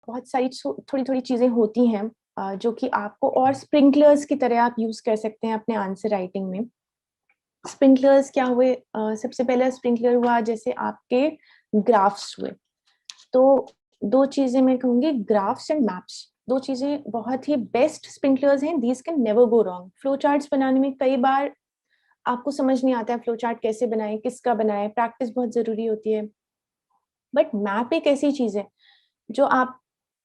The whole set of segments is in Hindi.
बहुत सारी थोड़ी थोड़ी चीजें होती हैं जो कि आपको और स्प्रिंकलर्स की तरह आप यूज कर सकते हैं अपने आंसर राइटिंग में। स्प्रिंकलर्स क्या हुए? सबसे पहले स्प्रिंकलर हुआ जैसे आपके ग्राफ्स हुए। तो दो चीजें मैं कहूंगी, ग्राफ्स एंड मैप्स, दो चीजें बहुत ही बेस्ट स्प्रिंकलर्स हैं। These can never go wrong. Flow charts बनाने में कई बार आपको समझ नहीं आता है फ्लो चार्ट कैसे बनाए, किसका बनाए, प्रैक्टिस बहुत जरूरी होती है। बट मैप एक ऐसी चीज है जो आप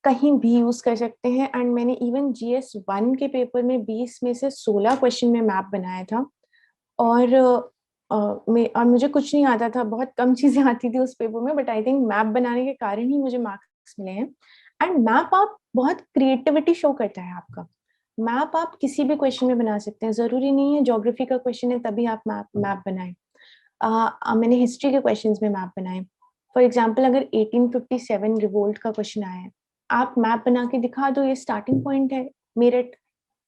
कहीं भी यूज कर सकते हैं। एंड मैंने इवन GS1 के पेपर में 20 में से 16 क्वेश्चन में मैप बनाया था। और और मुझे कुछ नहीं आता था, बहुत कम चीजें आती थी उस पेपर में, बट आई थिंक मैप बनाने के कारण ही मुझे मार्क्स मिले हैं। एंड मैप आप बहुत क्रिएटिविटी शो करता है आपका। मैप आप किसी भी क्वेश्चन में बना सकते हैं, जरूरी नहीं है ज्योग्राफी का क्वेश्चन है तभी आप मैप बनाएं। मैंने हिस्ट्री के क्वेश्चंस में मैप बनाए। फॉर एग्जाम्पल अगर 1857 रिवोल्ट का क्वेश्चन आया है, आप मैप बना के दिखा दो, ये स्टार्टिंग पॉइंट है मेरठ,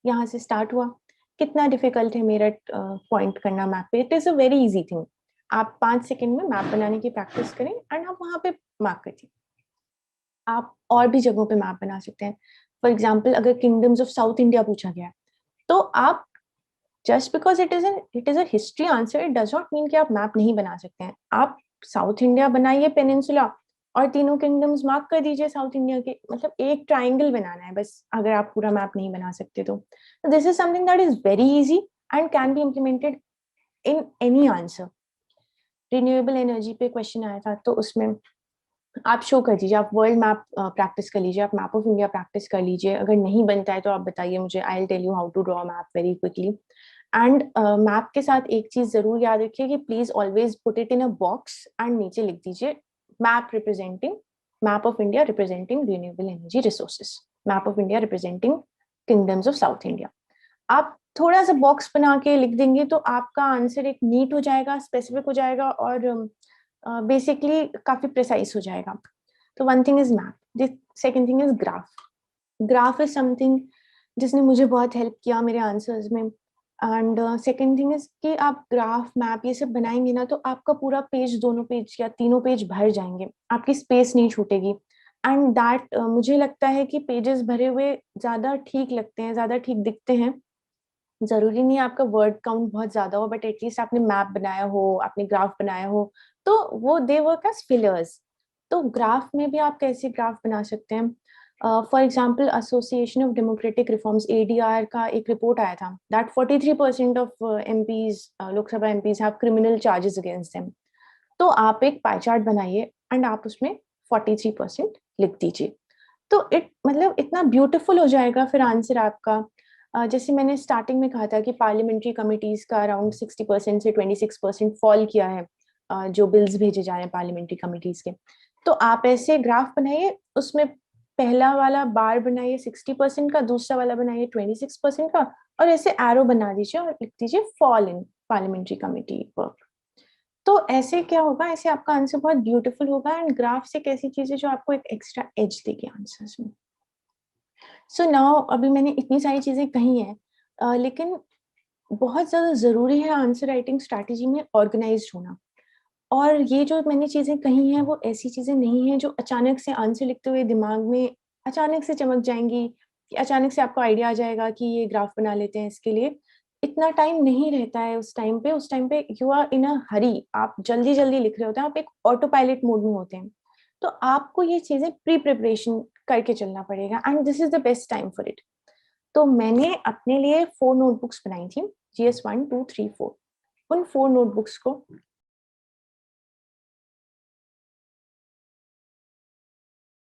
यहाँ से स्टार्ट हुआ। कितना डिफिकल्ट है मेरठ पॉइंट करना मैप पे? It is a very easy thing. आप 5 सेकंड में मैप बनाने की प्रैक्टिस करें एंड आप वहां पे मार्क करिए। आप और भी जगहों पे मैप बना सकते हैं। फॉर एग्जाम्पल अगर किंगडम्स ऑफ साउथ इंडिया पूछा गया है, तो आप just because it is a history answer, it does not mean कि आप मैप नहीं बना सकते हैं। आप साउथ इंडिया बनाइए, पेनिनसुला, और तीनों किंगडम्स मार्क कर दीजिए साउथ इंडिया के। मतलब एक ट्राइंगल बनाना है बस, अगर आप पूरा मैप नहीं बना सकते तो this is something that is very easy and can be implemented in any answer. Renewable energy पे क्वेश्चन आया था, तो उसमें आप शो कर दीजिए, आप वर्ल्ड मैप प्रैक्टिस कर लीजिए, आप मैप ऑफ इंडिया प्रैक्टिस कर लीजिए। अगर नहीं बनता है तो आप बताइए मुझे, I will tell you how to draw map very quickly. And map के साथ एक चीज जरूर याद रखिए कि please always put it in a box and नीचे लिख दीजिए map representing, map of India representing renewable energy resources, map of India representing kingdoms of South India. आप थोड़ा सा बॉक्स बना के लिख देंगे तो आपका आंसर एक नीट हो जाएगा, स्पेसिफिक हो जाएगा, और बेसिकली काफी प्रिसाइज हो जाएगा। तो one thing is map, the second thing is graph. Graph is something जिसने मुझे बहुत हेल्प किया मेरे आंसर्स में। एंड सेकेंड थिंग इज कि आप ग्राफ मैप ये सब बनाएंगे ना, तो आपका पूरा पेज, दोनों पेज या तीनों पेज भर जाएंगे, आपकी स्पेस नहीं छूटेगी। एंड दैट मुझे लगता है कि पेजेस भरे हुए ज्यादा ठीक लगते हैं, ज्यादा ठीक दिखते हैं। जरूरी नहीं आपका वर्ड काउंट बहुत ज्यादा हो, बट एटलीस्ट आपने मैप बनाया हो, आपने ग्राफ बनाया हो, तो वो दे वर्क एज फिलर्स। तो ग्राफ में भी आप कैसे ग्राफ बना सकते हैं? For example association of democratic reforms, ADR का एक रिपोर्ट आया था that 43% of MPs, Lok Sabha MPs have criminal charges against them. तो आप एक पाई चार्ट बनाइए एंड आप उसमें 43% लिख दीजिए। तो मतलब इतना ब्यूटीफुल हो जाएगा फिर आंसर आपका। जैसे मैंने स्टार्टिंग में कहा था कि पार्लियामेंट्री कमिटीज का अराउंड 60% से 26% फॉल किया है, जो बिल्स भेजे जा रहे हैं पार्लियामेंट्री कमिटीज के। तो आप ऐसे ग्राफ बनाइए, उसमें पहला वाला बार बनाइए 60% का, दूसरा वाला बनाइए 26% का, और ऐसे एरो बना दीजिए और लिख दीजिए fall in parliamentary committee work. तो ऐसे क्या होगा, ऐसे आपका आंसर बहुत ब्यूटीफुल होगा। एंड ग्राफ्स एक ऐसी चीज है जो आपको एक एक्स्ट्रा एज देगी आंसर्स में। सो नाउ अभी मैंने इतनी सारी चीजें कही हैं, लेकिन बहुत ज्यादा जरूरी है आंसर राइटिंग स्ट्रैटेजी में ऑर्गेनाइज्ड होना। और ये जो मैंने चीजें कही हैं वो ऐसी चीजें नहीं हैं जो अचानक से आंसर लिखते हुए दिमाग में अचानक से चमक जाएंगी, कि अचानक से आपको आइडिया आ जाएगा कि ये ग्राफ बना लेते हैं। इसके लिए इतना टाइम नहीं रहता है उस टाइम पे यू आर इन अ हरी, आप जल्दी जल्दी लिख रहे होते हैं, आप एक ऑटो पायलट मोड में होते हैं। तो आपको ये चीजें प्री प्रिपरेशन करके चलना पड़ेगा, and this is the best time for it. तो मैंने अपने लिए 4 नोटबुक्स बनाई थी, GS1, 2, 3, 4। उन 4 नोटबुक्स को